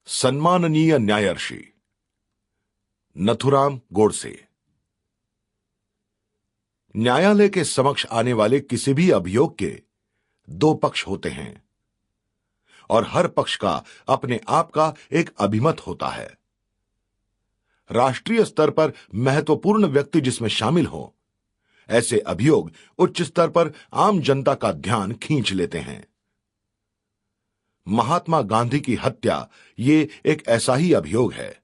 सम्माननीय न्यायाधीश नथुराम गोडसे। न्यायालय के समक्ष आने वाले किसी भी अभियोग के दो पक्ष होते हैं और हर पक्ष का अपने आप का एक अभिमत होता है। राष्ट्रीय स्तर पर महत्वपूर्ण व्यक्ति जिसमें शामिल हो, ऐसे अभियोग उच्च स्तर पर आम जनता का ध्यान खींच लेते हैं। महात्मा गांधी की हत्या ये एक ऐसा ही अभियोग है।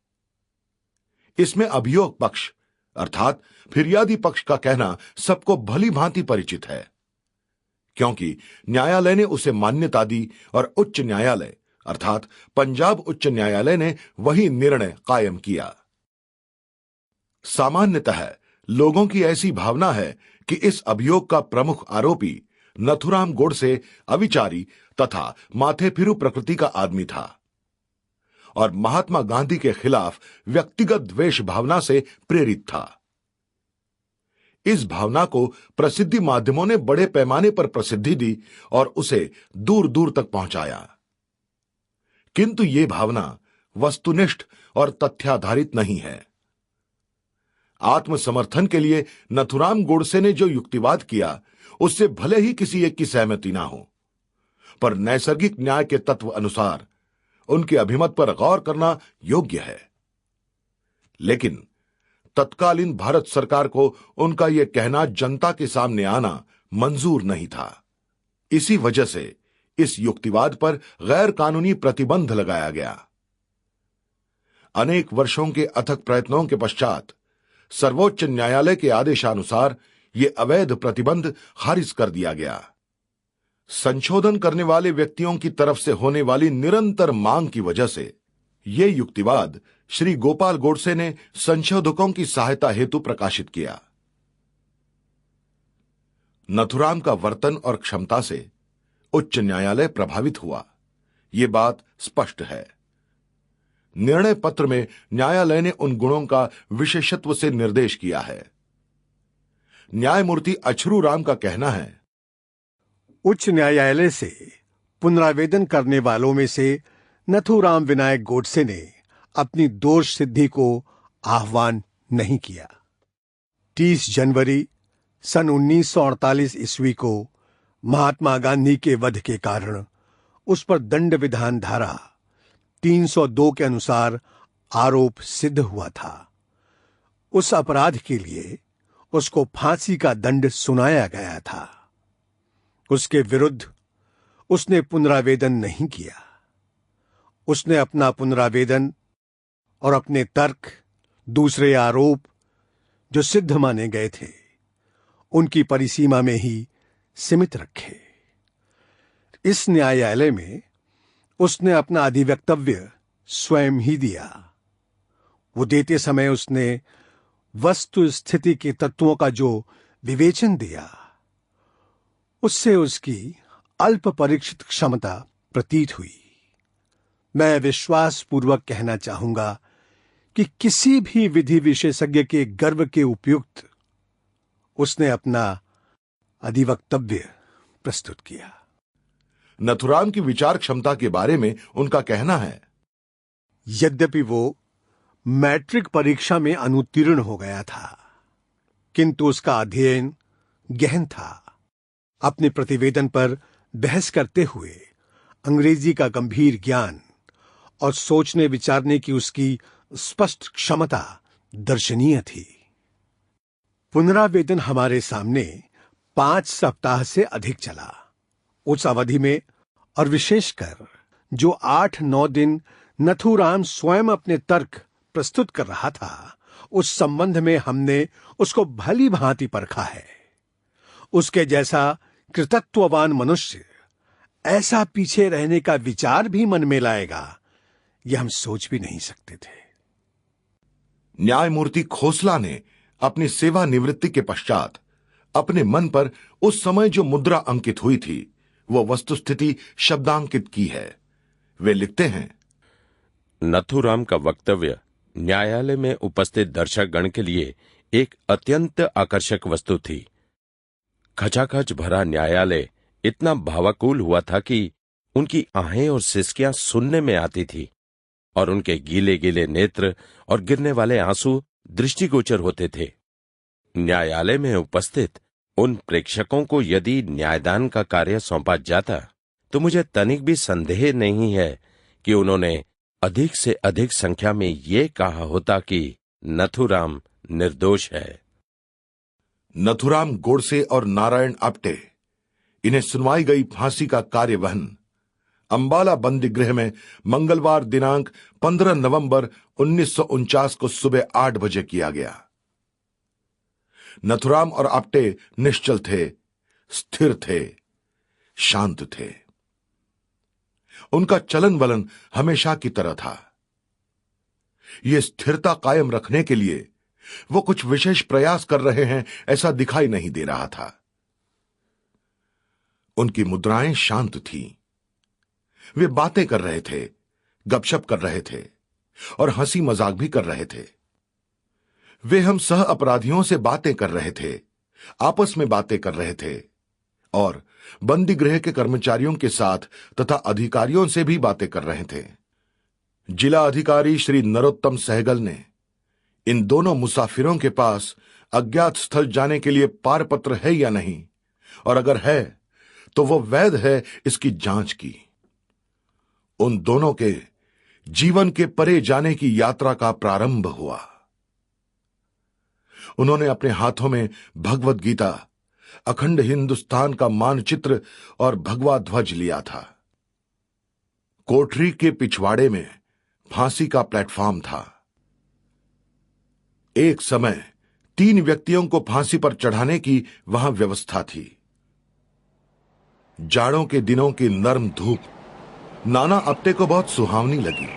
इसमें अभियोग पक्ष अर्थात फिरियादी पक्ष का कहना सबको भली भांति परिचित है, क्योंकि न्यायालय ने उसे मान्यता दी और उच्च न्यायालय अर्थात पंजाब उच्च न्यायालय ने वही निर्णय कायम किया। सामान्यतः लोगों की ऐसी भावना है कि इस अभियोग का प्रमुख आरोपी नथुराम गोडसे अविचारी तथा माथे फिरू प्रकृति का आदमी था और महात्मा गांधी के खिलाफ व्यक्तिगत द्वेष भावना से प्रेरित था। इस भावना को प्रसिद्धि माध्यमों ने बड़े पैमाने पर प्रसिद्धि दी और उसे दूर दूर तक पहुंचाया, किंतु यह भावना वस्तुनिष्ठ और तथ्याधारित नहीं है। आत्मसमर्थन के लिए नथुराम गोडसे ने जो युक्तिवाद किया उससे भले ही किसी एक की सहमति ना हो, पर नैसर्गिक न्याय के तत्व अनुसार उनके अभिमत पर गौर करना योग्य है। लेकिन तत्कालीन भारत सरकार को उनका यह कहना जनता के सामने आना मंजूर नहीं था। इसी वजह से इस युक्तिवाद पर गैर कानूनी प्रतिबंध लगाया गया। अनेक वर्षों के अथक प्रयत्नों के पश्चात सर्वोच्च न्यायालय के आदेशानुसार यह अवैध प्रतिबंध खारिज कर दिया गया। संशोधन करने वाले व्यक्तियों की तरफ से होने वाली निरंतर मांग की वजह से यह युक्तिवाद श्री गोपाल गोडसे ने संशोधकों की सहायता हेतु प्रकाशित किया। नथुराम का वर्तन और क्षमता से उच्च न्यायालय प्रभावित हुआ, यह बात स्पष्ट है। निर्णय पत्र में न्यायालय ने उन गुणों का विशेषत्व से निर्देश किया है। न्यायमूर्ति अछरू राम का कहना है, उच्च न्यायालय से पुनरावेदन करने वालों में से नथुराम विनायक गोडसे ने अपनी दोष सिद्धि को आह्वान नहीं किया। 30 जनवरी सन 1948 ईस्वी को महात्मा गांधी के वध के कारण उस पर दंड विधान धारा 302 के अनुसार आरोप सिद्ध हुआ था। उस अपराध के लिए उसको फांसी का दंड सुनाया गया था। उसके विरुद्ध उसने पुनरावेदन नहीं किया। उसने अपना पुनरावेदन और अपने तर्क दूसरे आरोप जो सिद्ध माने गए थे उनकी परिसीमा में ही सीमित रखे। इस न्यायालय में उसने अपना अधिवक्तव्य स्वयं ही दिया। वो देते समय उसने वस्तु स्थिति के तत्वों का जो विवेचन दिया उससे उसकी अल्प परीक्षित क्षमता प्रतीत हुई। मैं विश्वास पूर्वक कहना चाहूंगा कि किसी भी विधि विशेषज्ञ के गर्व के उपयुक्त उसने अपना अधिवक्तव्य प्रस्तुत किया। नथुराम की विचार क्षमता के बारे में उनका कहना है, यद्यपि वो मैट्रिक परीक्षा में अनुत्तीर्ण हो गया था, किंतु उसका अध्ययन गहन था। अपने प्रतिवेदन पर बहस करते हुए अंग्रेजी का गंभीर ज्ञान और सोचने विचारने की उसकी स्पष्ट क्षमता दर्शनीय थी। पुनरावेदन हमारे सामने 5 सप्ताह से अधिक चला। उस अवधि में और विशेषकर जो 8-9 दिन नथुराम स्वयं अपने तर्क प्रस्तुत कर रहा था, उस संबंध में हमने उसको भली भांति परखा है। उसके जैसा कृतत्ववान मनुष्य ऐसा पीछे रहने का विचार भी मन में लाएगा, यह हम सोच भी नहीं सकते थे। न्यायमूर्ति खोसला ने अपनी सेवानिवृत्ति के पश्चात अपने मन पर उस समय जो मुद्रा अंकित हुई थी वो वस्तुस्थिति शब्दांकित की है। वे लिखते हैं, नथुराम का वक्तव्य न्यायालय में उपस्थित दर्शकगण के लिए एक अत्यंत आकर्षक वस्तु थी। खचाखच भरा न्यायालय इतना भावाकुल हुआ था कि उनकी आहें और सिसकियां सुनने में आती थी। और उनके गीले गीले नेत्र और गिरने वाले आंसू दृष्टिगोचर होते थे। न्यायालय में उपस्थित उन प्रेक्षकों को यदि न्यायदान का कार्य सौंपा जाता तो मुझे तनिक भी संदेह नहीं है कि उन्होंने अधिक से अधिक संख्या में ये कहा होता कि नथुराम निर्दोष है। नथुराम गोडसे और नारायण आप्टे, इन्हें सुनवाई गई फांसी का कार्यवहन अंबाला बंदी गृह में मंगलवार दिनांक 15 नवंबर 1949 को सुबह 8 बजे किया गया। नथुराम और आप्टे निश्चल थे, स्थिर थे, शांत थे। उनका चलन वलन हमेशा की तरह था। यह स्थिरता कायम रखने के लिए वो कुछ विशेष प्रयास कर रहे हैं ऐसा दिखाई नहीं दे रहा था। उनकी मुद्राएं शांत थीं। वे बातें कर रहे थे, गपशप कर रहे थे और हंसी मजाक भी कर रहे थे। वे हम सह अपराधियों से बातें कर रहे थे, आपस में बातें कर रहे थे और बंदी गृह के कर्मचारियों के साथ तथा अधिकारियों से भी बातें कर रहे थे। जिला अधिकारी श्री नरोत्तम सहगल ने इन दोनों मुसाफिरों के पास अज्ञात स्थल जाने के लिए पारपत्र है या नहीं, और अगर है तो वो वैध है, इसकी जांच की। उन दोनों के जीवन के परे जाने की यात्रा का प्रारंभ हुआ। उन्होंने अपने हाथों में भगवद गीता, अखंड हिंदुस्तान का मानचित्र और भगवा ध्वज लिया था। कोठरी के पिछवाड़े में फांसी का प्लेटफॉर्म था। एक समय 3 व्यक्तियों को फांसी पर चढ़ाने की वहां व्यवस्था थी। जाड़ों के दिनों की नर्म धूप नाना आप्टे को बहुत सुहावनी लगी।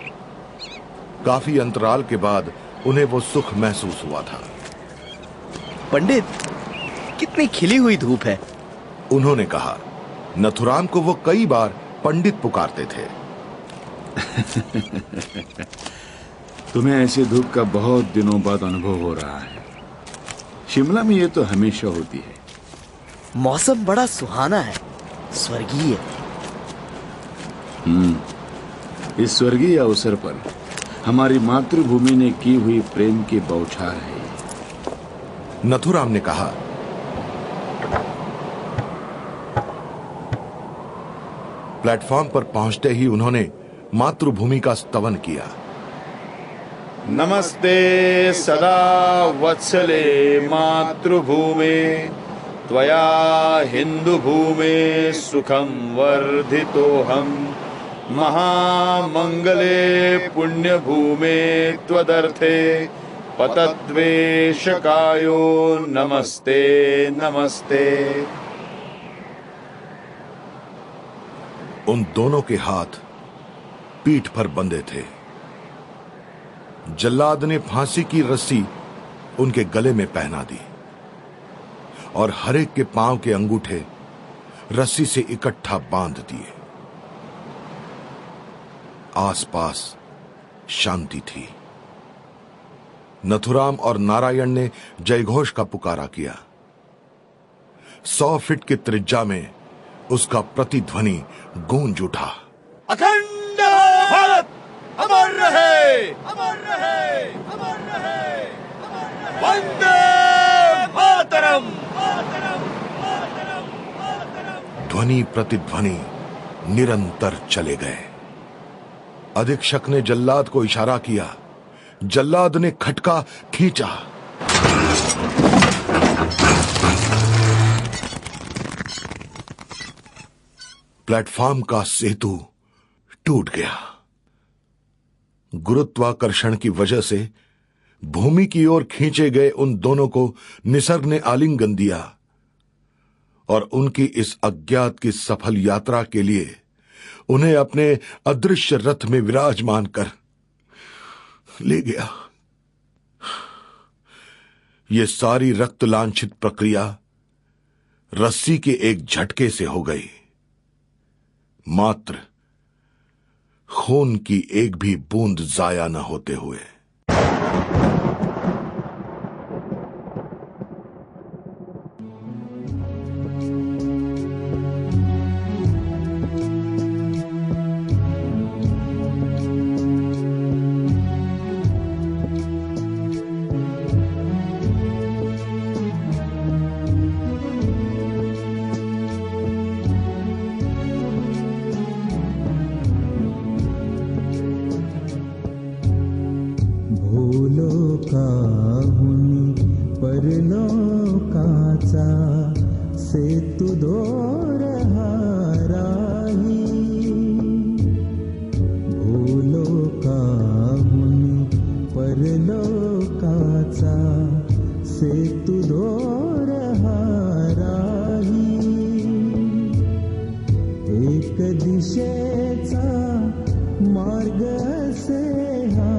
काफी अंतराल के बाद उन्हें वो सुख महसूस हुआ था। पंडित, कितनी खिली हुई धूप है, उन्होंने कहा। नथुराम को वो कई बार पंडित पुकारते थे। तुम्हें ऐसी धूप का बहुत दिनों बाद अनुभव हो रहा है। शिमला में ये तो हमेशा होती है। मौसम बड़ा सुहाना है, स्वर्गीय। इस स्वर्गीय अवसर पर हमारी मातृभूमि ने की हुई प्रेम की बौछार है। नथुराम ने कहा। प्लेटफॉर्म पर पहुंचते ही उन्होंने मातृभूमि का स्तवन किया। नमस्ते सदा वत्सले मातृभूमे, त्वया हिंदू भूमे सुखम वर्धितोहम, महामंगले पुण्य भूमे त्वदर्थे पतद्वेषकायो नमस्ते नमस्ते। उन दोनों के हाथ पीठ पर बंधे थे। जल्लाद ने फांसी की रस्सी उनके गले में पहना दी और हर एक के पांव के अंगूठे रस्सी से इकट्ठा बांध दिए। आसपास शांति थी। नथुराम और नारायण ने जयघोष का पुकारा किया। 100 फीट की त्रिज्या में उसका प्रतिध्वनि गूंज उठा। अखंड भारत अमर रहे, अमर रहे, अमर रहे, वंदे मातरम, मातरम, मातरम, मातरम। ध्वनि प्रतिध्वनि निरंतर चले गए। अधीक्षक ने जल्लाद को इशारा किया। जल्लाद ने खटका खींचा। प्लेटफॉर्म का सेतु टूट गया। गुरुत्वाकर्षण की वजह से भूमि की ओर खींचे गए उन दोनों को निसर्ग ने आलिंगन दिया और उनकी इस अज्ञात की सफल यात्रा के लिए उन्हें अपने अदृश्य रथ में विराजमान कर ले गया। यह सारी रक्त लांछित प्रक्रिया रस्सी के एक झटके से हो गई। मात्र खून की एक भी बूंद जाया न होते हुए। लोकाचा सेतू दोरहा राही भूलोकाहुनी परलोकाचा सेतू दोरहा राही एक दिशेचा मार्ग असे हा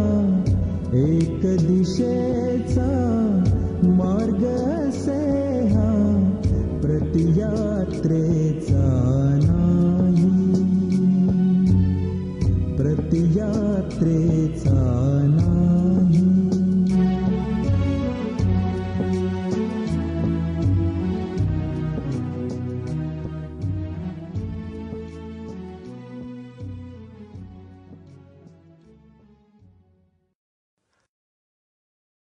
एक दिशेचा मार्ग असे हा प्रतियात्रेचा नाही प्रतियात्रेचा नाही